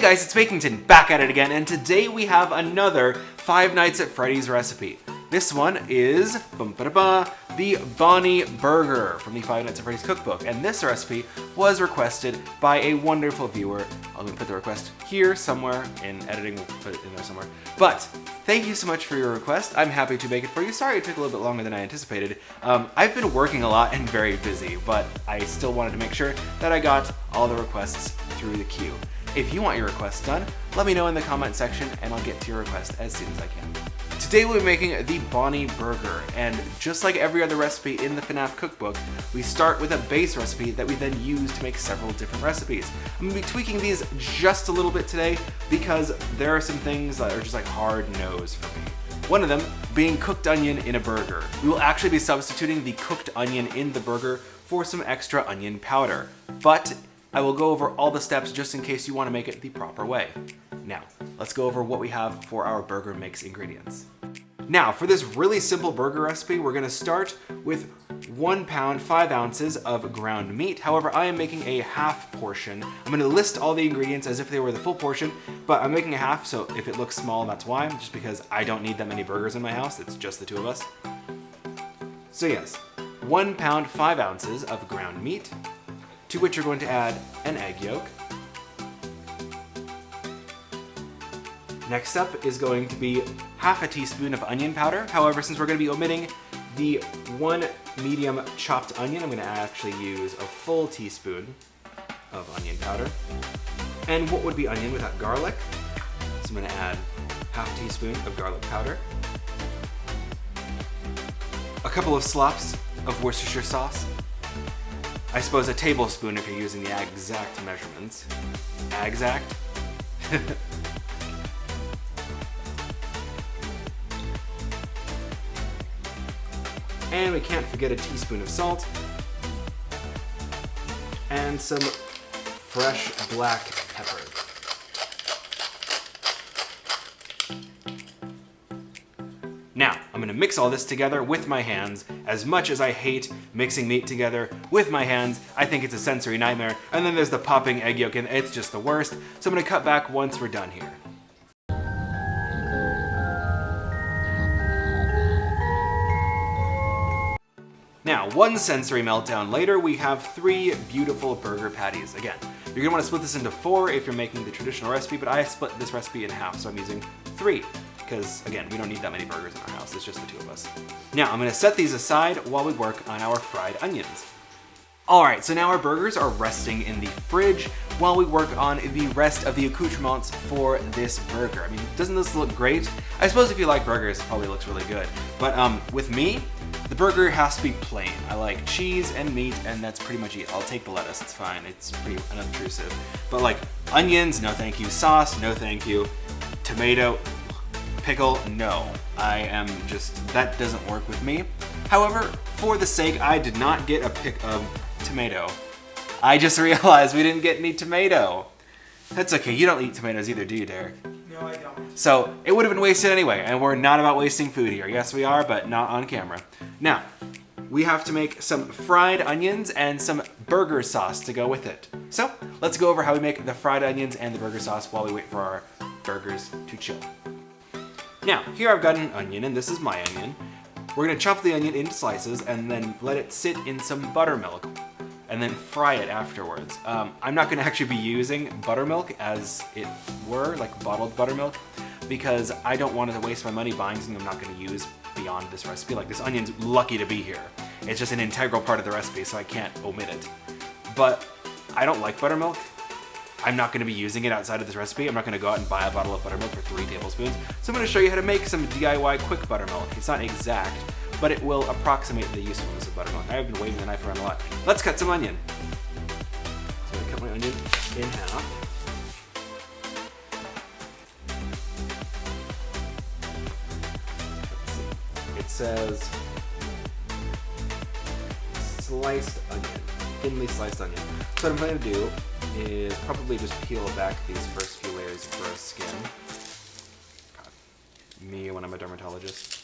guys, it's Bakington, back at it again, and today we have another Five Nights at Freddy's recipe. This one is the Bonnie Burger from the Five Nights at Freddy's cookbook, and this recipe was requested by a wonderful viewer. I'm gonna put the request here somewhere, in editing we'll put it in there somewhere. But thank you so much for your request. I'm happy to make it for you. Sorry it took a little bit longer than I anticipated. I've been working a lot and very busy, but I still wanted to make sure that I got all the requests through the queue. If you want your request done, let me know in the comment section and I'll get to your request as soon as I can. Today we'll be making the Bonnie Burger, and just like every other recipe in the FNAF cookbook, we start with a base recipe that we then use to make several different recipes. I'm going to be tweaking these just a little bit today because there are some things that are just like hard no's for me. One of them being cooked onion in a burger. We will actually be substituting the cooked onion in the burger for some extra onion powder, but I will go over all the steps just in case you want to make it the proper way. Now, let's go over what we have for our burger mix ingredients. Now, for this really simple burger recipe, we're going to start with 1 pound, 5 ounces of ground meat. However, I am making a half portion. I'm going to list all the ingredients as if they were the full portion, but I'm making a half, so if it looks small, that's why. Just because I don't need that many burgers in my house, it's just the two of us. So yes, 1 pound, 5 ounces of ground meat, to which you're going to add an egg yolk. Next up is going to be half a teaspoon of onion powder. However, since we're going to be omitting the 1 medium chopped onion, I'm going to actually use a full teaspoon of onion powder. And what would be onion without garlic? So I'm going to add half a teaspoon of garlic powder. A couple of slops of Worcestershire sauce. I suppose a tablespoon if you're using the exact measurements. Exact? And we can't forget a teaspoon of salt. And some fresh black pepper. Now, I'm gonna mix all this together with my hands. As much as I hate mixing meat together with my hands, I think it's a sensory nightmare. And then there's the popping egg yolk, and it's just the worst. So I'm gonna cut back once we're done here. Now, one sensory meltdown later, we have 3 beautiful burger patties. Again, you're gonna wanna split this into 4 if you're making the traditional recipe, but I split this recipe in half, so I'm using 3. Because, again, we don't need that many burgers in our house, it's just the 2 of us. Now, I'm gonna set these aside while we work on our fried onions. Alright, so now our burgers are resting in the fridge while we work on the rest of the accoutrements for this burger. I mean, doesn't this look great? I suppose if you like burgers, it probably looks really good. But with me, the burger has to be plain. I like cheese and meat, and that's pretty much it. I'll take the lettuce, it's fine. It's pretty unobtrusive. But like onions, no thank you. Sauce, no thank you. Tomato, pickle, no. That doesn't work with me. However, for the sake, I did not get a tomato. I just realized we didn't get any tomato. That's okay, you don't eat tomatoes either, do you, Derek? No, I don't. So, it would have been wasted anyway, and we're not about wasting food here. Yes, we are, but not on camera. Now, we have to make some fried onions and some burger sauce to go with it. So, let's go over how we make the fried onions and the burger sauce while we wait for our burgers to chill. Now, here I've got an onion, and this is my onion. We're gonna chop the onion into slices and then let it sit in some buttermilk and then fry it afterwards. I'm not gonna actually be using buttermilk as it were, like bottled buttermilk, because I don't want to waste my money buying something I'm not gonna use beyond this recipe. Like, this onion's lucky to be here. It's just an integral part of the recipe, so I can't omit it. But I don't like buttermilk. I'm not gonna be using it outside of this recipe. I'm not gonna go out and buy a bottle of buttermilk for 3 tablespoons. So I'm gonna show you how to make some DIY quick buttermilk. It's not exact, but it will approximate the usefulness of buttermilk. I've been waving the knife around a lot. Let's cut some onion. So I'm gonna cut my onion in half. Let's see. It says sliced onion, thinly sliced onion. So what I'm going to do is probably just peel back these first few layers for a skin. God, me when I'm a dermatologist.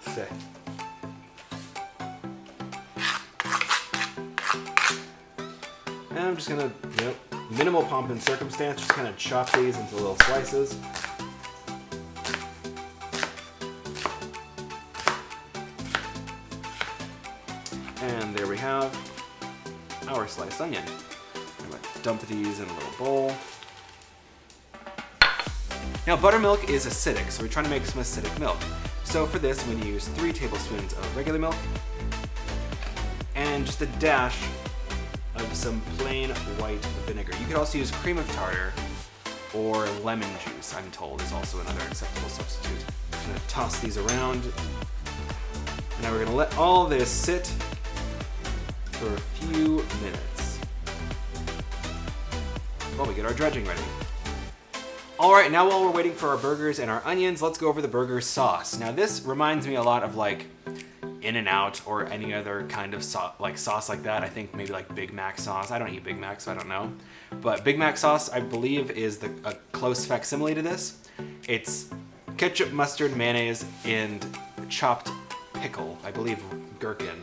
say. And I'm just gonna, minimal pomp and circumstance, just kind of chop these into little slices. And there we have our sliced onion. I'm gonna dump these in a little bowl. Now buttermilk is acidic, so we're trying to make some acidic milk. So for this, I'm gonna use 3 tablespoons of regular milk and just a dash of some plain white vinegar. You could also use cream of tartar or lemon juice, I'm told, is also another acceptable substitute. I'm gonna toss these around. And now we're gonna let all this sit for a few minutes while we get our dredging ready. All right, now while we're waiting for our burgers and our onions, let's go over the burger sauce. Now this reminds me a lot of like In-N-Out or any other kind of sauce like that. I think maybe like Big Mac sauce. I don't eat Big Mac, so I don't know. But Big Mac sauce, I believe, is a close facsimile to this. It's ketchup, mustard, mayonnaise, and chopped pickle. I believe gherkin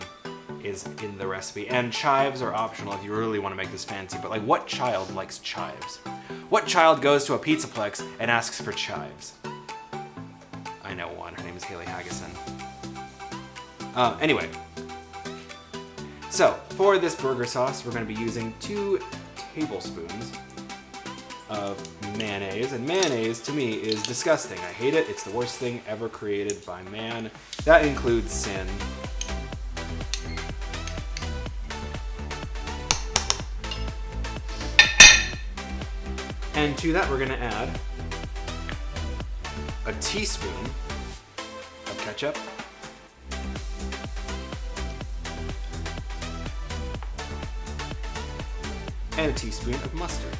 is in the recipe. And chives are optional if you really want to make this fancy. But like, what child likes chives? What child goes to a Pizzaplex and asks for chives? I know one. Her name is Haley Haggison. Anyway, so for this burger sauce, we're going to be using 2 tablespoons of mayonnaise. And mayonnaise, to me, is disgusting. I hate it. It's the worst thing ever created by man. That includes sin. And to that, we're going to add a teaspoon of ketchup, and a teaspoon of mustard.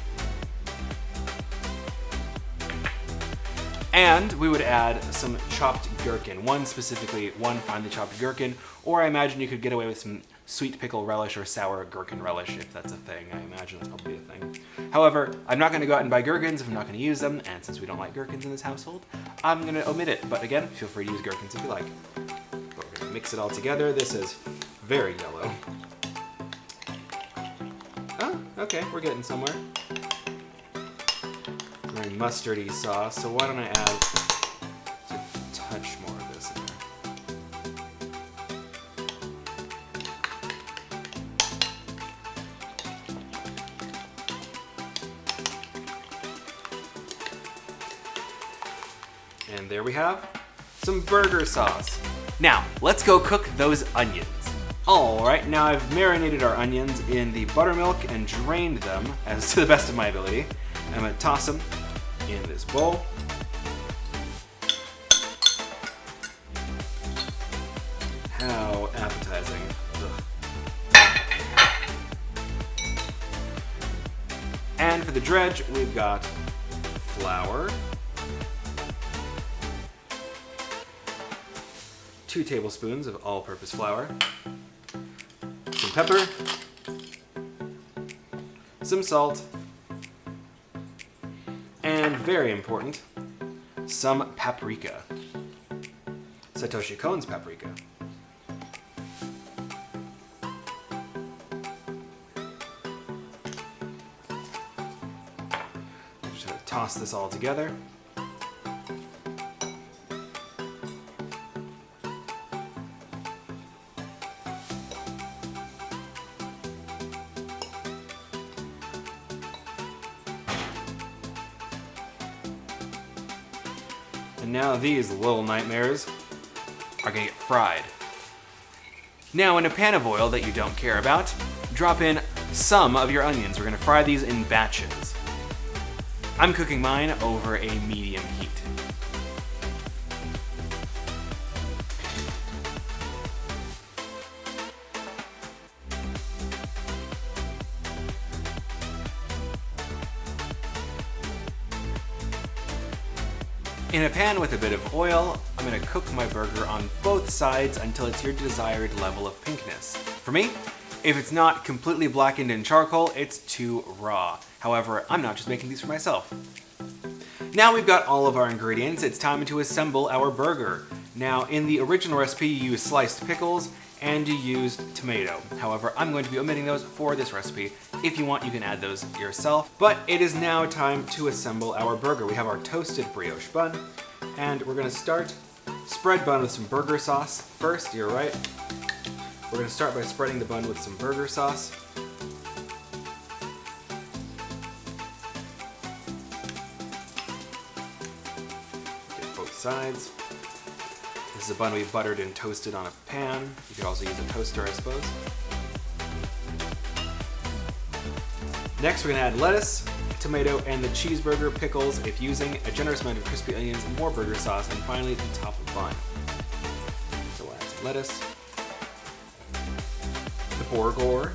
And we would add some chopped gherkin, one finely chopped gherkin, or I imagine you could get away with some sweet pickle relish or sour gherkin relish if that's a thing. I imagine that's probably a thing. However, I'm not going to go out and buy gherkins if I'm not going to use them, and since we don't like gherkins in this household, I'm going to omit it. But again, feel free to use gherkins if you like. But we're going to mix it all together. This is very yellow. Oh, okay, we're getting somewhere. Very mustardy sauce, so why don't I add just a touch more of this in there. And there we have some burger sauce. Now, let's go cook those onions. Alright, now I've marinated our onions in the buttermilk and drained them as to the best of my ability. I'm going to toss them in this bowl. How appetizing. Ugh. And for the dredge, we've got flour, 2 tablespoons of all-purpose flour, some pepper, some salt, and very important, some paprika. Satoshi Kon's paprika. I'm just going to toss this all together. And now these little nightmares are gonna get fried. Now in a pan of oil that you don't care about, drop in some of your onions. We're gonna fry these in batches. I'm cooking mine over a medium heat. In a pan with a bit of oil, I'm going to cook my burger on both sides until it's your desired level of pinkness. For me, if it's not completely blackened in charcoal, it's too raw. However, I'm not just making these for myself. Now we've got all of our ingredients, it's time to assemble our burger. Now, in the original recipe, you use sliced pickles and you use tomato. However, I'm going to be omitting those for this recipe. If you want, you can add those yourself. But it is now time to assemble our burger. We have our toasted brioche bun, and we're gonna start spread bun with some burger sauce. First, you're right. We're gonna start by spreading the bun with some burger sauce. Get both sides. This is a bun we buttered and toasted on a pan. You could also use a toaster, I suppose. Next, we're gonna add lettuce, tomato, and the cheeseburger pickles if using, a generous amount of crispy onions, more burger sauce, and finally the top of the bun. So we'll add some lettuce, the burger.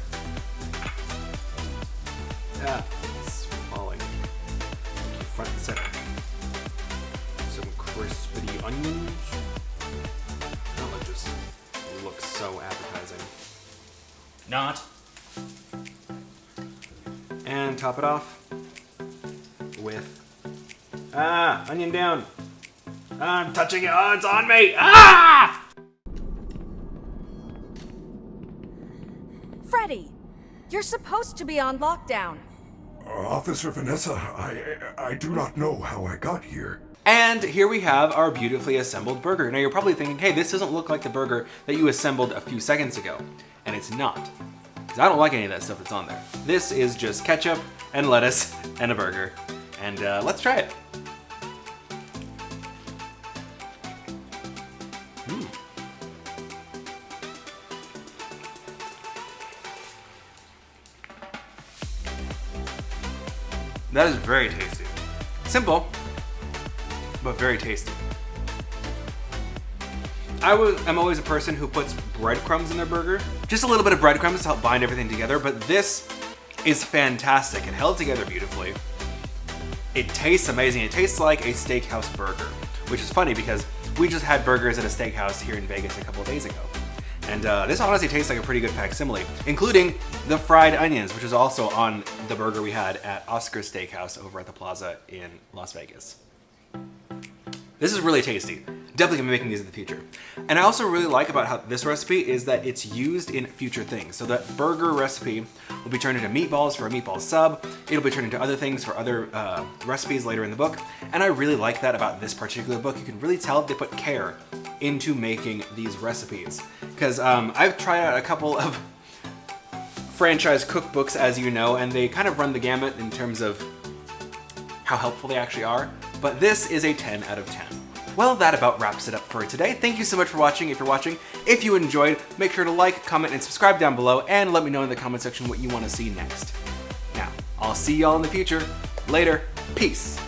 Ah, it's falling. Front and center. Some crispy onions. Just looks so appetizing. Not. And top it off with onion down. I'm touching it. Oh, it's on me. Ah! Freddy, you're supposed to be on lockdown. Officer Vanessa, I do not know how I got here. And here we have our beautifully assembled burger. Now you're probably thinking, hey, this doesn't look like the burger that you assembled a few seconds ago. And it's not. Because I don't like any of that stuff that's on there. This is just ketchup and lettuce and a burger. And let's try it. That is very tasty. Simple, but very tasty. I'm always a person who puts breadcrumbs in their burger. Just a little bit of breadcrumbs to help bind everything together, but this is fantastic. It held together beautifully. It tastes amazing. It tastes like a steakhouse burger, which is funny because we just had burgers at a steakhouse here in Vegas a couple of days ago. And this honestly tastes like a pretty good facsimile, including the fried onions, which is also on the burger we had at Oscar's Steakhouse over at the Plaza in Las Vegas. This is really tasty. Definitely gonna be making these in the future. And I also really like about how this recipe is that it's used in future things. So that burger recipe will be turned into meatballs for a meatball sub. It'll be turned into other things for other recipes later in the book. And I really like that about this particular book. You can really tell they put care into making these recipes. Because I've tried out a couple of franchise cookbooks, as you know, and they kind of run the gamut in terms of how helpful they actually are. But this is a 10 out of 10. Well, that about wraps it up for today. Thank you so much for watching. If you're watching, if you enjoyed, make sure to like, comment, and subscribe down below, and let me know in the comment section what you want to see next. Now, I'll see y'all in the future. Later. Peace.